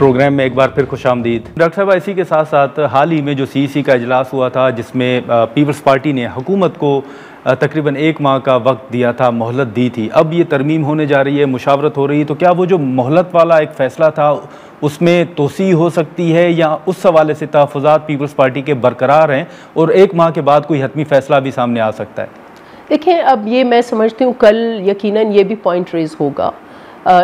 Programme میں ایک بار پھر خوش آمدید ڈاکٹر صاحبہ۔ اسی کے ساتھ ساتھ حال ہی میں جو CEC کا اجلاس ہوا تھا جس میں پیپلز پارٹی نے حکومت کو تقریباً 1 ماہ کا وقت دیا تھا، مہلت دی تھی، اب یہ ترمیم ہونے جا رہی ہے، مشاورت ہو رہی ہے، تو کیا وہ جو مہلت والا ایک فیصلہ تھا اس میں توسیع ہو سکتی ہے یا اس حوالے سے تحفظات پیپلز پارٹی کے برقرار ہیں اور 1 ماہ کے بعد کوئی حتمی فیصلہ بھی سامنے آ سکتا ہے؟ دیکھیں، اب یہ میں سمجھتی ہوں کل یقیناً یہ بھی پوائنٹ ریز ہوگا،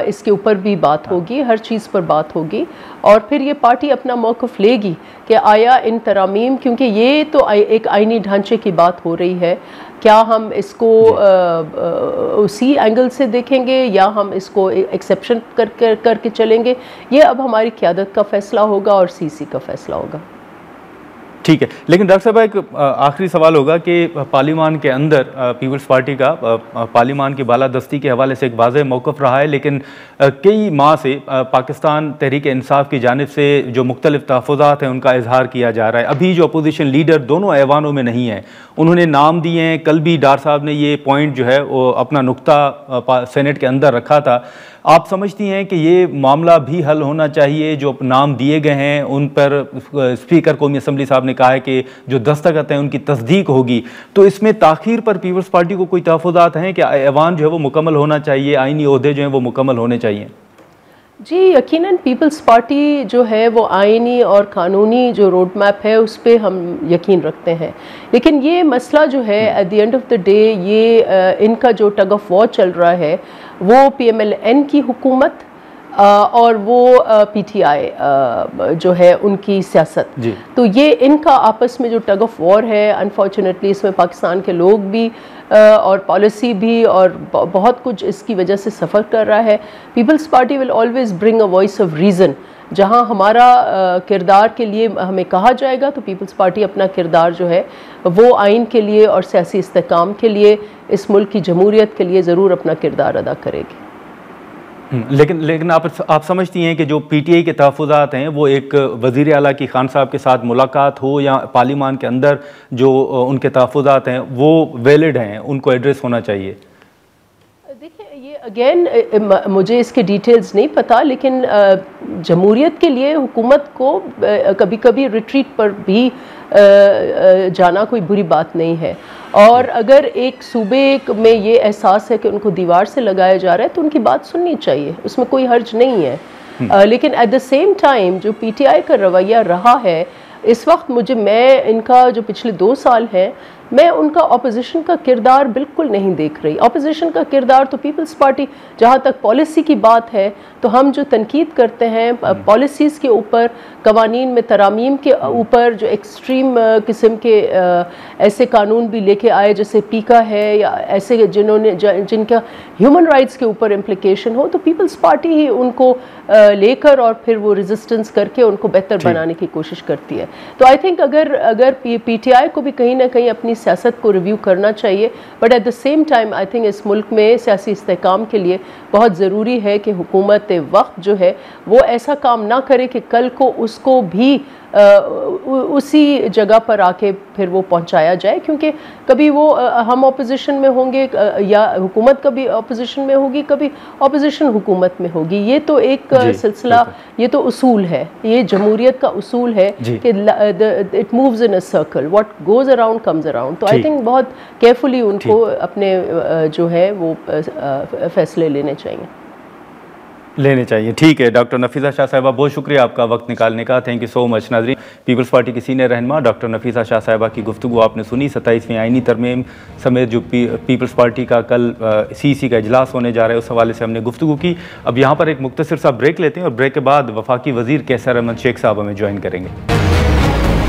اس کے اوپر بھی بات ہوگی، ہر چیز پر بات ہوگی، اور پھر یہ پارٹی اپنا موقف لے گی کہ آیا ان ترامیم، کیونکہ یہ تو ایک آئینی ڈھانچے کی بات ہو رہی ہے، کیا ہم اس کو اسی اینگل سے دیکھیں گے یا ہم اس کو ایکسیپشن کر کے چلیں گے؟ یہ اب ہماری قیادت کا فیصلہ ہوگا اور CEC کا فیصلہ ہوگا۔ ٹھیک ہے، لیکن ڈاکٹر صاحب ایک آخری سوال ہوگا کہ پارلیمان کے اندر پیپلز پارٹی کا پارلیمان کی بالادستی کے حوالے سے ایک واضح موقف رہا ہے، لیکن کئی ماہ سے پاکستان تحریک انصاف کی جانب سے جو مختلف تحفظات ہیں ان کا اظہار کیا جا رہا ہے۔ ابھی جو اپوزیشن لیڈر دونوں ایوانوں میں نہیں ہیں، انہوں نے نام دیے ہیں، کل بھی ڈار صاحب نے یہ پوائنٹ جو ہے وہ اپنا نقطہ سینٹ کے اندر رکھا تھا۔ آپ سمجھتی ہیں کہ یہ معاملہ بھی حل ہونا چاہیے؟ جو نام دیے گئے ہیں ان پر اسپیکر قومی اسمبلی صاحب نے کہا ہے کہ جو دستخط ہیں ان کی تصدیق ہوگی، تو اس میں تاخیر پر پیپلز پارٹی کو کوئی تحفظات ہیں کہ ایوان جو ہے وہ مکمل ہونا چاہیے، آئینی عہدے جو ہیں وہ مکمل ہونے چاہیے؟ جی یقیناً پیپلز پارٹی جو ہے وہ آئینی اور قانونی جو روڈ میپ ہے اس پہ ہم یقین رکھتے ہیں، لیکن یہ مسئلہ جو ہے at the end of the day یہ ان کا جو ٹگ آف وار چل رہا ہے وہ PMLN کی حکومت اور وہ PTI جو ہے ان کی سیاست، تو یہ ان کا آپس میں جو ٹگ آف وار ہے، انفارچونیٹلی اس میں پاکستان کے لوگ بھی اور پالیسی بھی اور بہت کچھ اس کی وجہ سے سفر کر رہا ہے۔ Peoples party will always bring a voice of reason, جہاں ہمارا کردار کے لیے ہمیں کہا جائے گا تو پیپلز پارٹی اپنا کردار جو ہے وہ آئین کے لیے اور سیاسی استحکام کے لیے، اس ملک کی جمہوریت کے لیے ضرور اپنا کردار ادا کرے گی۔ لیکن آپ سمجھتی ہیں کہ جو PTI کے تحفظات ہیں وہ ایک وزیر اعلیٰ کی خان صاحب کے ساتھ ملاقات ہو یا پارلیمان کے اندر جو ان کے تحفظات ہیں وہ ویلڈ ہیں، ان کو ایڈریس ہونا چاہیے؟ دیکھیں یہ اگین مجھے اس کے ڈیٹیلز نہیں پتہ، لیکن جمہوریت کے لیے حکومت کو کبھی کبھی ریٹریٹ پر بھی جانا کوئی بری بات نہیں ہے، اور اگر ایک صوبے میں یہ احساس ہے کہ ان کو دیوار سے لگایا جا رہا ہے تو ان کی بات سننی چاہیے، اس میں کوئی حرج نہیں ہے، لیکن ایٹ دا سیم ٹائم جو PTI کا رویہ رہا ہے اس وقت میں ان کا جو پچھلے 2 سال ہیں میں ان کا اپوزیشن کا کردار بالکل نہیں دیکھ رہی۔ اپوزیشن کا کردار تو پیپلز پارٹی، جہاں تک پالیسی کی بات ہے تو ہم جو تنقید کرتے ہیں پالیسیز کے اوپر، قوانین میں ترامیم کے اوپر، جو ایکسٹریم قسم کے ایسے قانون بھی لے کے آئے جیسے پیکا ہے یا ایسے جن کا ہیومن رائٹس کے اوپر امپلیکیشن ہو، تو پیپلز پارٹی ہی ان کو لے کر اور پھر وہ ریزسٹنس کر کے ان کو بہتر بنانے کی کوشش کرتی ہے۔ تو آئی تھنک اگر PTI کو بھی کہیں نہ کہیں اپنی سیاست کو ریویو کرنا چاہیے، but at the same time I think اس ملک میں سیاسی استحکام کے لیے بہت ضروری ہے کہ حکومت وقت جو ہے وہ ایسا کام نہ کرے کہ کل کو اس کو بھی اسی جگہ پر آ کے پھر وہ پہنچایا جائے، کیونکہ کبھی وہ ہم اپوزیشن میں ہوں گے یا حکومت کبھی اپوزیشن میں ہوگی، کبھی اپوزیشن حکومت میں ہوگی، یہ تو ایک سلسلہ، یہ تو اصول ہے، یہ جمہوریت کا اصول ہے کہ it moves in a circle, what goes around comes around. تو آئی تھنک بہت کیئرفلی ان کو اپنے جو ہے وہ فیصلے لینے چاہیے۔ ٹھیک ہے ڈاکٹر نفیسہ شاہ صاحبہ، بہت شکریہ آپ کا وقت نکالنے کا، تھینک یو سو مچ۔ ناظرین، پیپلز پارٹی کی سینئر رہنما ڈاکٹر نفیسہ شاہ صاحبہ کی گفتگو آپ نے سنی، 27ویں آئینی ترمیم سمیت جو پیپلز پارٹی کا کل CEC کا اجلاس ہونے جا رہا ہے اس حوالے سے ہم نے گفتگو کی۔ اب یہاں پر ایک مختصر سا بریک لیتے ہیں اور بریک کے بعد وفاقی وزیر کیسر احمد شیخ صاحب ہمیں جوائن کریں گے۔